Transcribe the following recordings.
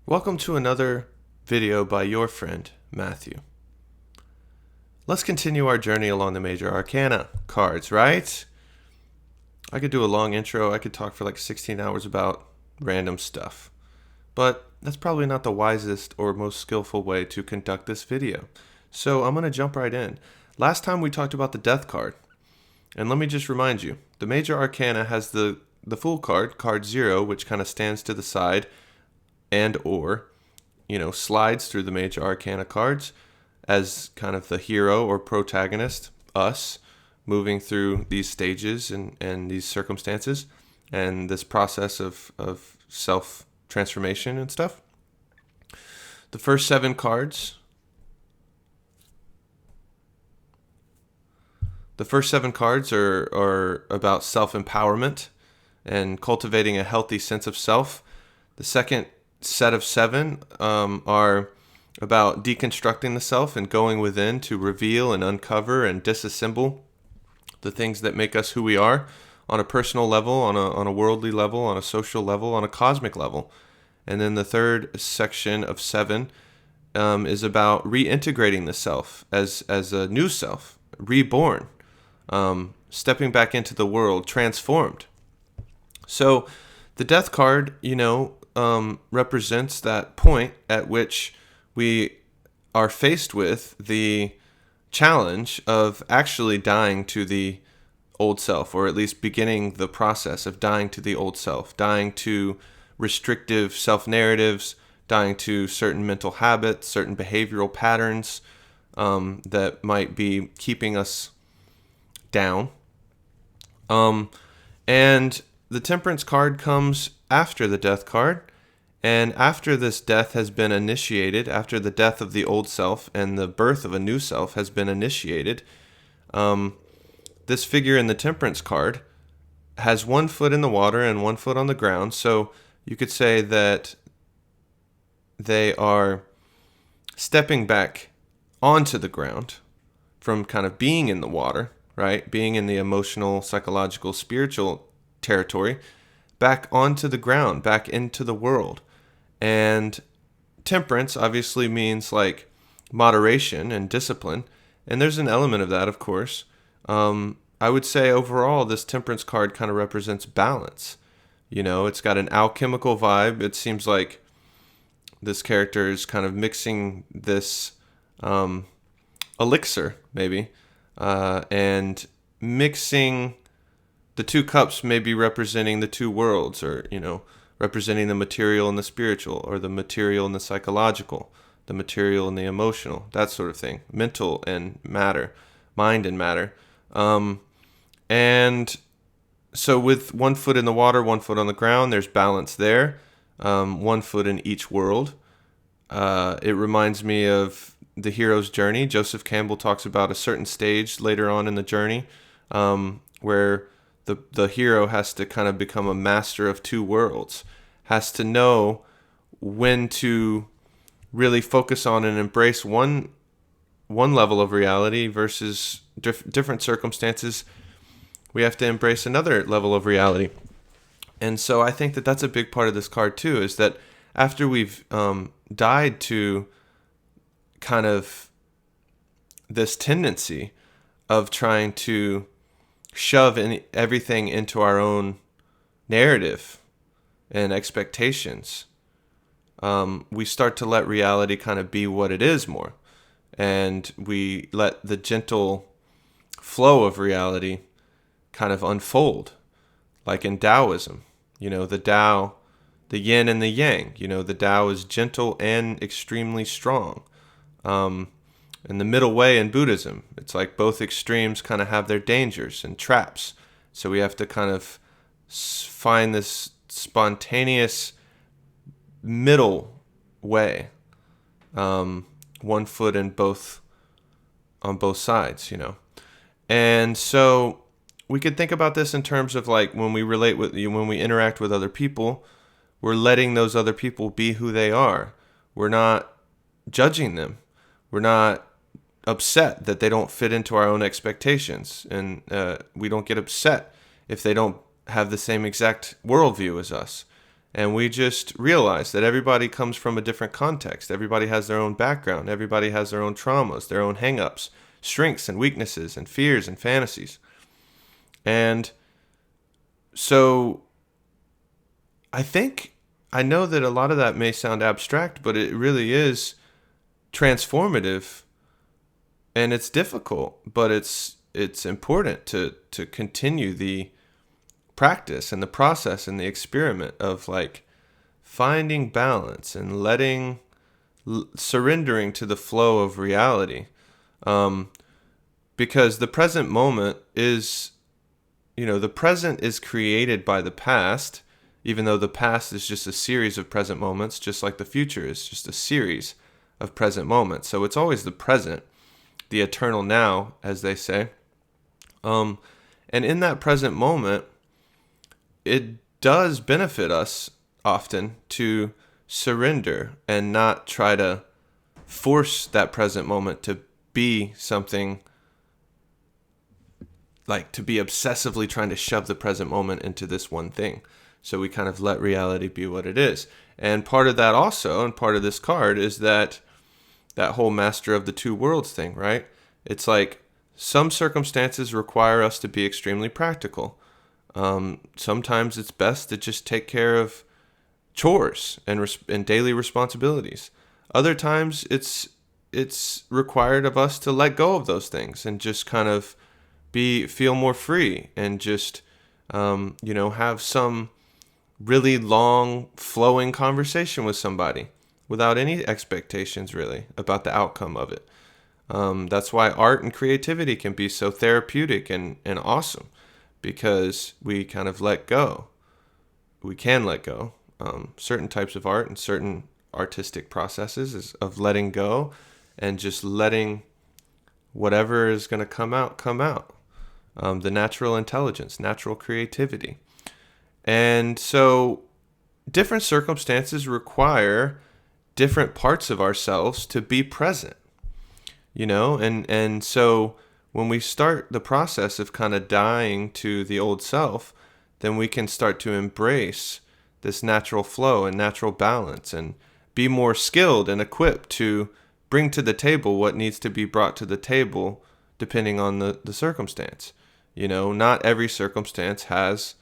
Welcome to another video by your friend, Matthew. Let's continue our journey along the major arcana cards, right? I could do a long intro. I could talk for like 16 hours about random stuff. But that's probably not the wisest or most skillful way to conduct this video. So I'm going to jump right in. Last time we talked about the death card. And let me just remind you, the major arcana has the full card, card 0, which kind of stands to the side and slides through the major arcana cards as kind of the hero or protagonist, us, moving through these stages and these circumstances and this process of self-transformation and stuff. The first 7 cards are about self-empowerment and cultivating a healthy sense of self. The second set of 7 are about deconstructing the self and going within to reveal and uncover and disassemble the things that make us who we are on a personal level, on a worldly level, on a social level, on a cosmic level. And then the third section of 7 is about reintegrating the self as a new self, reborn, stepping back into the world, transformed. So the death card, represents that point at which we are faced with the challenge of actually dying to the old self, or at least beginning the process of dying to the old self, dying to restrictive self-narratives, dying to certain mental habits, certain behavioral patterns that might be keeping us down. And the Temperance card comes after the death card. And after this death has been initiated, after the death of the old self and the birth of a new self has been initiated, this figure in the Temperance card has 1 foot in the water and 1 foot on the ground. So you could say that they are stepping back onto the ground from kind of being in the water, right? Being in the emotional, psychological, spiritual territory, back onto the ground, back into the world. And temperance obviously means like moderation and discipline. And there's an element of that, of course. I would say overall, this Temperance card kind of represents balance. It's got an alchemical vibe. It seems like this character is kind of mixing this elixir, maybe, and mixing the 2 cups, maybe representing the 2 worlds, or, representing the material and the spiritual, or the material and the psychological, the material and the emotional, that sort of thing, mental and matter, mind and matter. And so with 1 foot in the water, 1 foot on the ground, there's balance there, 1 foot in each world. It reminds me of the hero's journey. Joseph Campbell talks about a certain stage later on in the journey where the hero has to kind of become a master of 2 worlds, has to know when to really focus on and embrace one level of reality versus different circumstances. We have to embrace another level of reality. And so I think that that's a big part of this card too, is that after we've died to kind of this tendency of trying to shove everything into our own narrative and expectations, we start to let reality kind of be what it is more. And we let the gentle flow of reality kind of unfold, like in Taoism. The Tao, the yin and the yang. The Tao is gentle and extremely strong. And the middle way in Buddhism, it's like both extremes kind of have their dangers and traps. So we have to kind of find this spontaneous middle way, 1 foot in on both sides, And so we could think about this in terms of like when we interact with other people, we're letting those other people be who they are. We're not judging them. We're not upset that they don't fit into our own expectations, and we don't get upset if they don't have the same exact worldview as us. And we just realize that everybody comes from a different context. Everybody has their own background. Everybody has their own traumas, their own hang-ups, strengths and weaknesses and fears and fantasies. And so I know that a lot of that may sound abstract, but it really is transformative, and it's difficult, but it's important to continue the practice and the process and the experiment of like finding balance and surrendering to the flow of reality, because the present moment is, the present is created by the past, even though the past is just a series of present moments, just like the future is just a series of present moments. So it's always the present, the eternal now, as they say. And in that present moment, it does benefit us often to surrender and not try to force that present moment to be something, like to be obsessively trying to shove the present moment into this one thing. So we kind of let reality be what it is. And part of that also, and part of this card, is that whole master of the two worlds thing, right? It's like some circumstances require us to be extremely practical. Sometimes it's best to just take care of chores and daily responsibilities. Other times it's required of us to let go of those things and just kind of feel more free and just have some really long flowing conversation with somebody without any expectations really about the outcome of it. That's why art and creativity can be so therapeutic and awesome, because we kind of let go. We can let go. Certain types of art and certain artistic processes is of letting go and just letting whatever is going to come out. The natural intelligence, natural creativity. And so different circumstances require different parts of ourselves to be present, and so when we start the process of kind of dying to the old self, then we can start to embrace this natural flow and natural balance and be more skilled and equipped to bring to the table what needs to be brought to the table depending on the circumstance. Not every circumstance has,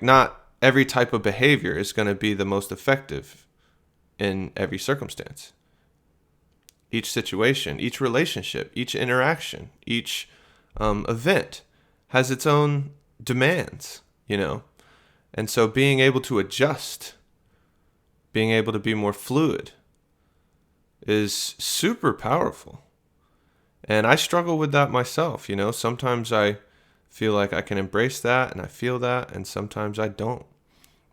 not every type of behavior is going to be the most effective in every circumstance. Each situation, each relationship, each interaction, each event has its own demands, And so being able to adjust, being able to be more fluid is super powerful. And I struggle with that myself, Sometimes I feel like I can embrace that and I feel that, and sometimes I don't.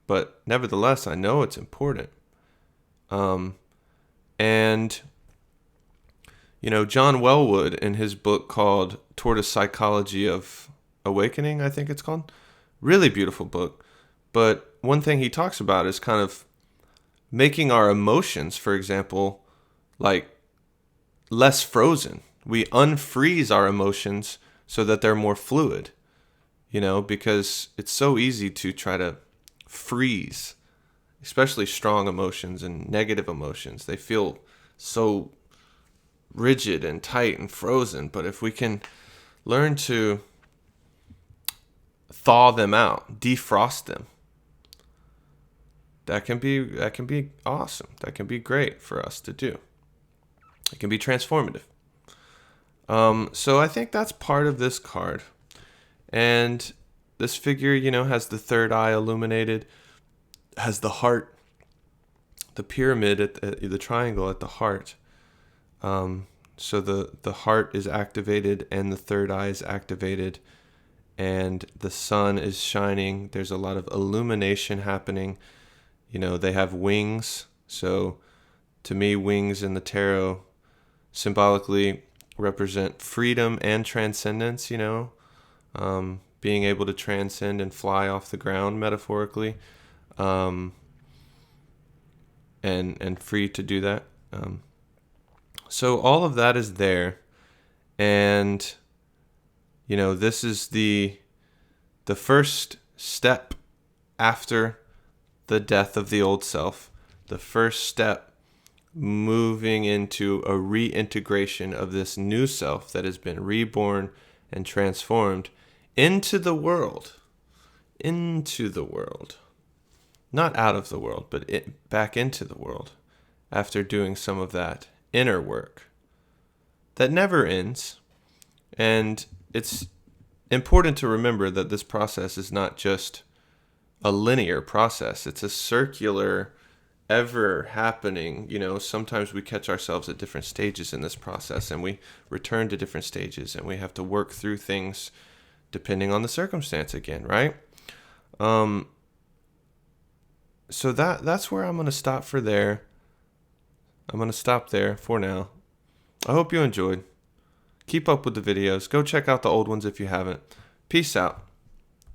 But nevertheless, I know it's important. And John Wellwood, in his book called Toward a Psychology of Awakening, I think it's called, really beautiful book. But one thing he talks about is kind of making our emotions, for example, less frozen. We unfreeze our emotions so that they're more fluid, because it's so easy to try to freeze, especially strong emotions and negative emotions. They feel so rigid and tight and frozen. But if we can learn to thaw them out, defrost them, that can be awesome. That can be great for us to do. It can be transformative. So I think that's part of this card. And this figure, has the third eye illuminated, has the heart, the pyramid at the triangle at the heart. So the heart is activated and the third eye is activated, and the sun is shining. There's a lot of illumination happening. They have wings. So to me, wings in the tarot symbolically represent freedom and transcendence, being able to transcend and fly off the ground metaphorically, and free to do that. So all of that is there, and this is the first step after the death of the old self, the first step moving into a reintegration of this new self that has been reborn and transformed into the world. Into the world. Not out of the world, but back into the world after doing some of that inner work that never ends. And it's important to remember that this process is not just a linear process. It's a circular, ever happening. Sometimes we catch ourselves at different stages in this process, and we return to different stages, and we have to work through things depending on the circumstance again, right? So that's where I'm going to stop for there. I'm going to stop there for now. I hope you enjoyed. Keep up with the videos. Go check out the old ones if you haven't. Peace out.